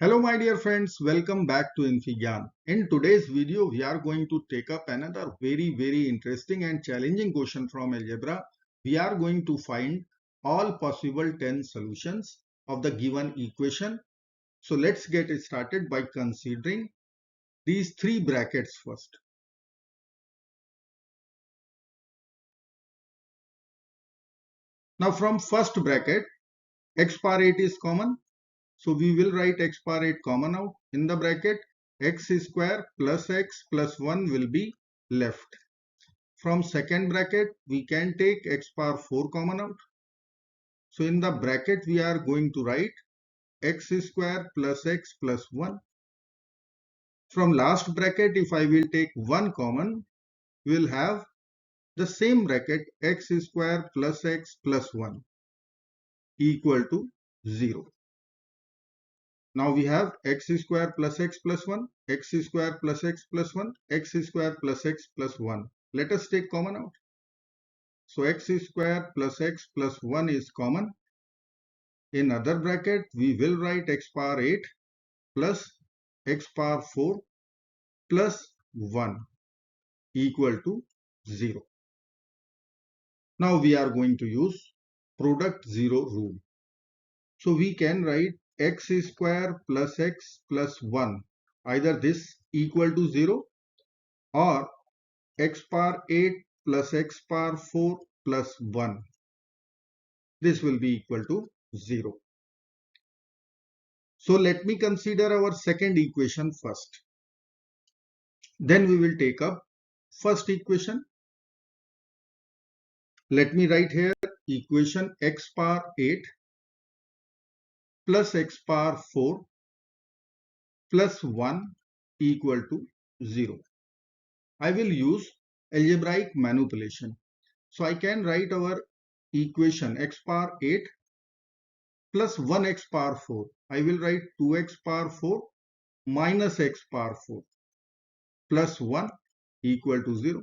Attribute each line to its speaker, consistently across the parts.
Speaker 1: Hello my dear friends, welcome back to infyGyan. In today's video, we are going to take up another very interesting and challenging question from algebra. We are going to find all possible 10 solutions of the given equation. So let's get started by considering these three brackets first. Now from first bracket, x power 8 is common. So we will write x power 8 common out. In the bracket, x square plus x plus 1 will be left. From second bracket, we can take x power 4 common out. So in the bracket, we are going to write x square plus x plus 1. From last bracket, if I will take 1 common, we will have the same bracket x square plus x plus 1 equal to 0. Now we have x square plus x plus 1, x square plus x plus 1, x square plus x plus 1. Let us take common out. So x square plus x plus 1 is common. In other bracket, we will write x power 8 plus x power 4 plus 1 equal to 0. Now we are going to use product 0 rule. So we can write x square plus x plus 1. Either this equal to 0 or x power 8 plus x power 4 plus 1. This will be equal to 0. So let me consider our second equation first. Then we will take up first equation. Let me write here equation x power 8 plus x power 4 plus 1 equal to 0. I will use algebraic manipulation. So I can write our equation x power 8 plus 1x power 4. I will write 2x power 4 minus x power 4 plus 1 equal to 0.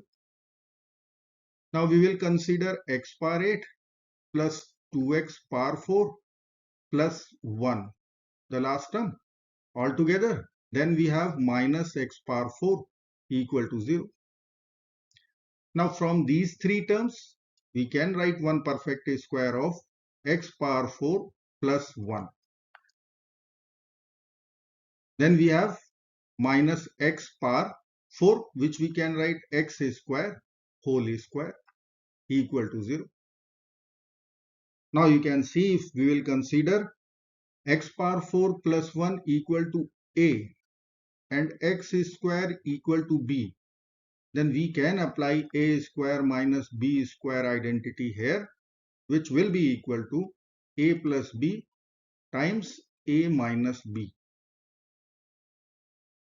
Speaker 1: Now we will consider x power 8 plus 2x power 4 plus 1, the last term altogether. Then we have minus x power 4 equal to 0. Now from these three terms, we can write one perfect square of x power 4 plus 1. Then we have minus x power 4, which we can write x square whole square equal to 0. Now you can see if we will consider x power 4 plus 1 equal to a and x square equal to b, then we can apply a square minus b square identity here, which will be equal to a plus b times a minus b.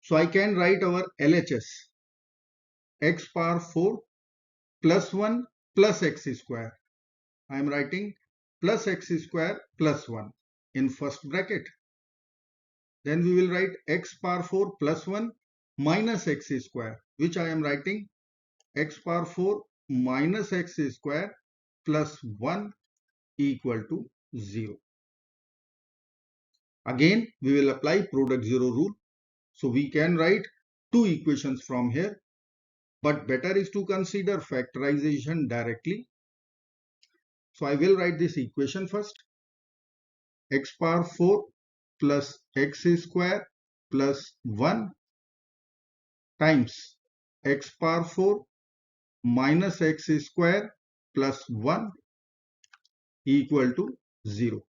Speaker 1: So I can write our LHS x power 4 plus 1 plus x square. I am writing plus x square plus 1 in first bracket. Then we will write x power 4 plus 1 minus x square, which I am writing x power 4 minus x square plus 1 equal to 0. Again, we will apply product 0 rule. So we can write two equations from here, but better is to consider factorization directly. So I will write this equation first. X power 4 plus x square plus 1 times x power 4 minus x square plus 1 equal to 0.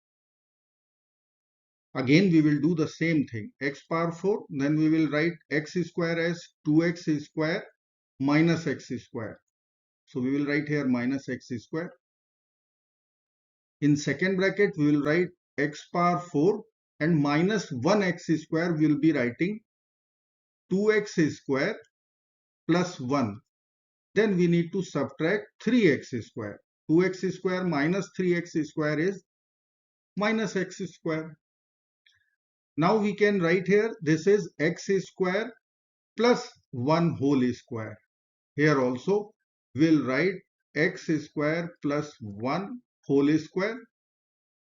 Speaker 1: Again we will do the same thing, x power 4, then we will write x square as 2x square minus x square. So we will write here minus x square. In second bracket we will write x power 4 and minus 1x square we will be writing 2x square plus 1. Then we need to subtract 3x square. 2x square minus 3x square is minus x square. Now we can write here this is x square plus 1 whole square. Here also we'll write x square plus 1 whole square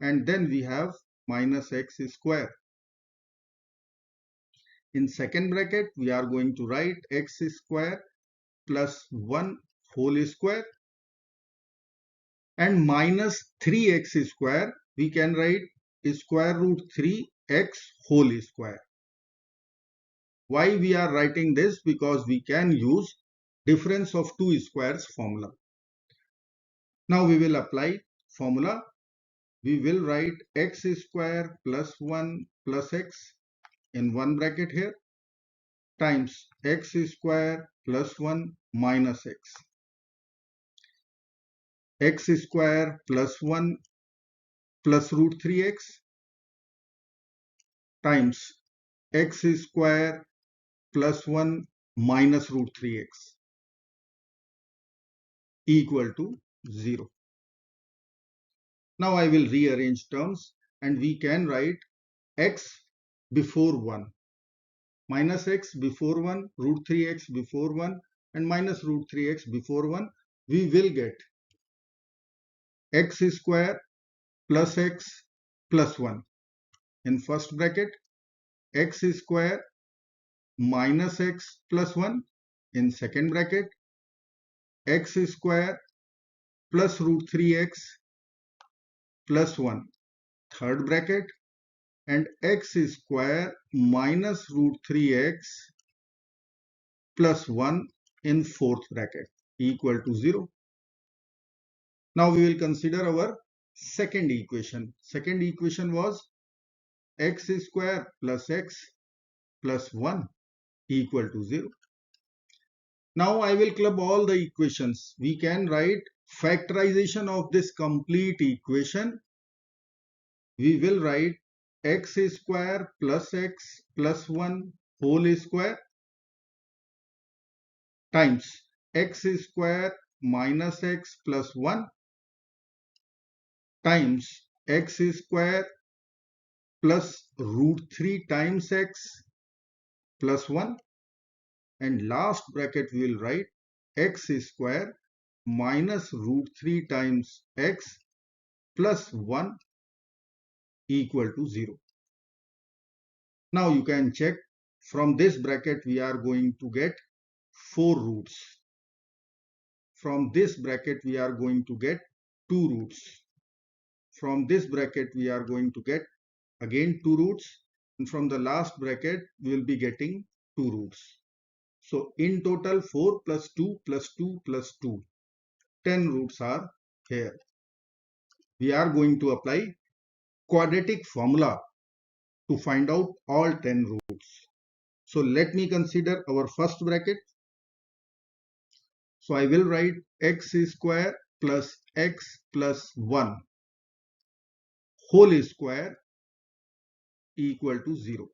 Speaker 1: and then we have minus x square. In second bracket, we are going to write x square plus 1 whole square, and minus 3x square, we can write square root 3x whole square. Why we are writing this? Because we can use difference of two squares formula. Now we will apply formula. We will write x square plus 1 plus x in one bracket here times x square plus 1 minus x square plus 1 plus root 3x times x square plus 1 minus root 3x equal to 0. Now I will rearrange terms and we can write x before 1, minus x before 1, root 3x before 1 and minus root 3x before 1. We will get x square plus x plus 1 in first bracket, x square minus x plus 1 in second bracket, x square plus root 3x plus 1 third bracket, and x square minus root 3x plus 1 in fourth bracket equal to 0. Now we will consider our second equation. Second equation was x square plus x plus 1 equal to 0. Now I will club all the equations. We can write factorization of this complete equation. We will write x square plus x plus 1 whole square times x square minus x plus 1 times x square plus root 3 times x plus 1, and last bracket we will write x square minus root 3 times x plus 1 equal to 0. Now you can check from this bracket we are going to get 4 roots. From this bracket we are going to get 2 roots. From this bracket we are going to get again 2 roots, and from the last bracket we will be getting 2 roots. So in total 4 plus 2 plus 2 plus 2, 10 roots are here. We are going to apply quadratic formula to find out all 10 roots. So let me consider our first bracket. So I will write x square plus x plus 1 whole square equal to 0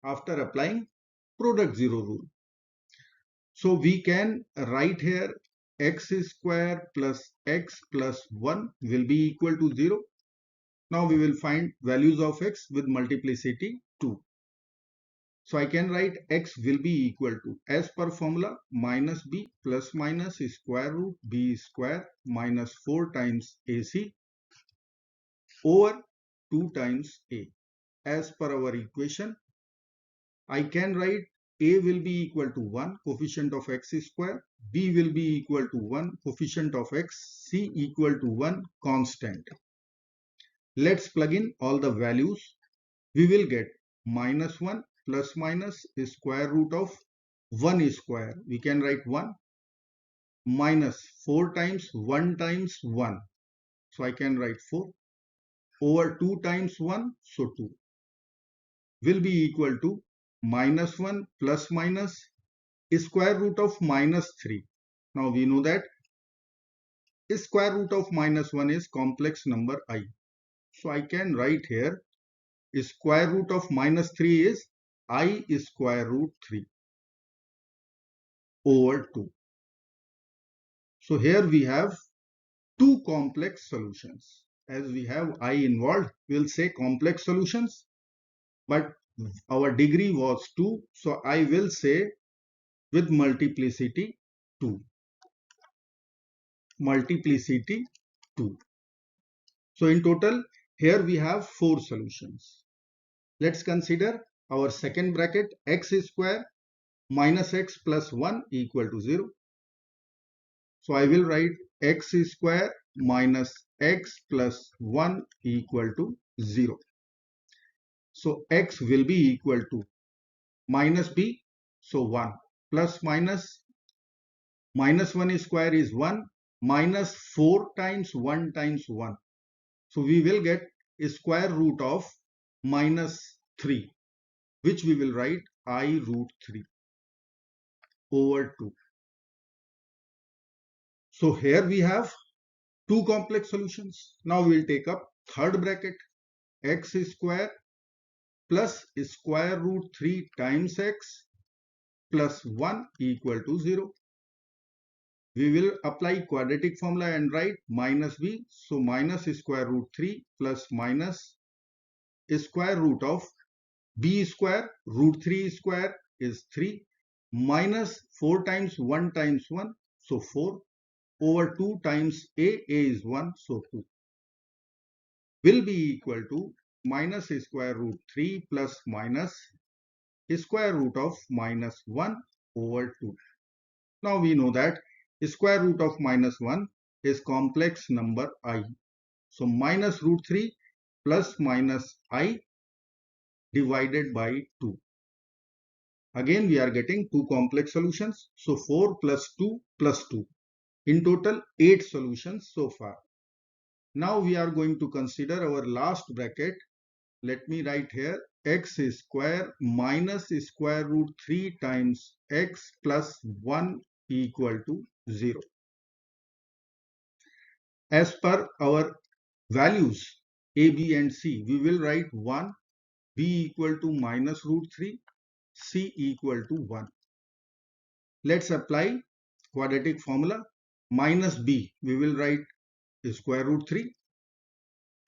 Speaker 1: after applying product 0 rule. So we can write here x square plus x plus 1 will be equal to 0. Now we will find values of x with multiplicity 2. So I can write x will be equal to, as per formula, minus b plus minus square root b square minus 4 times ac over 2 times a. As per our equation, I can write a will be equal to 1 coefficient of x square, b will be equal to 1 coefficient of x, c equal to 1 constant. Let's plug in all the values. We will get minus 1 plus minus square root of 1 square. We can write 1 minus 4 times 1 times 1. So I can write 4 over 2 times 1. So 2 will be equal to minus 1 plus minus square root of minus 3. Now we know that square root of minus 1 is complex number I. So I can write here square root of minus 3 is I square root 3 over 2. So here we have two complex solutions. As we have I involved, we will say complex solutions, but our degree was 2. So I will say with multiplicity 2. Multiplicity 2. So in total, here we have 4 solutions. Let's consider our second bracket, x square minus x plus 1 equal to 0. So I will write x square minus x plus 1 equal to 0. So x will be equal to minus b, so 1, plus minus 1 square is 1, minus 4 times 1 times 1. So we will get a square root of minus 3, which we will write I root 3 over 2. So here we have two complex solutions. Now we will take up third bracket, x square plus square root 3 times x plus 1 equal to 0. We will apply quadratic formula and write minus b. So minus square root 3 plus minus square root of b square root 3 square is 3 minus 4 times 1 times 1. So 4 over 2 times a is 1. So 2 will be equal to minus square root 3 plus minus square root of minus 1 over 2. Now we know that square root of minus 1 is complex number I. So minus root 3 plus minus I divided by 2. Again we are getting two complex solutions. So 4 plus 2 plus 2. In total 8 solutions so far. Now we are going to consider our last bracket. Let me write here x square minus square root 3 times x plus 1 equal to 0. As per our values a, b and c, we will write 1, b equal to minus root 3, c equal to 1. Let's apply quadratic formula. Minus b, we will write square root 3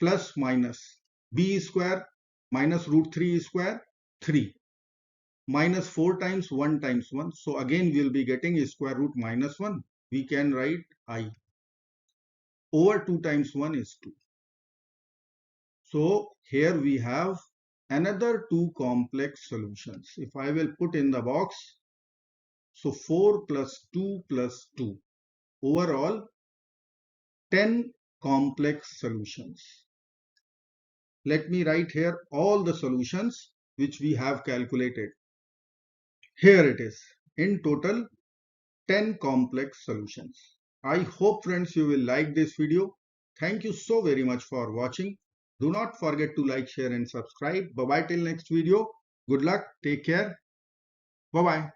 Speaker 1: plus minus b square minus root 3 square 3 minus 4 times 1 times 1. So again we will be getting square root minus 1. We can write I over 2 times 1 is 2. So here we have another two complex solutions. If I will put in the box, so 4 plus 2 plus 2. Overall 10 complex solutions. Let me write here all the solutions which we have calculated. Here it is. In total 10 complex solutions. I hope friends you will like this video. Thank you so very much for watching. Do not forget to like, share and subscribe. Bye bye till next video. Good luck. Take care. Bye bye.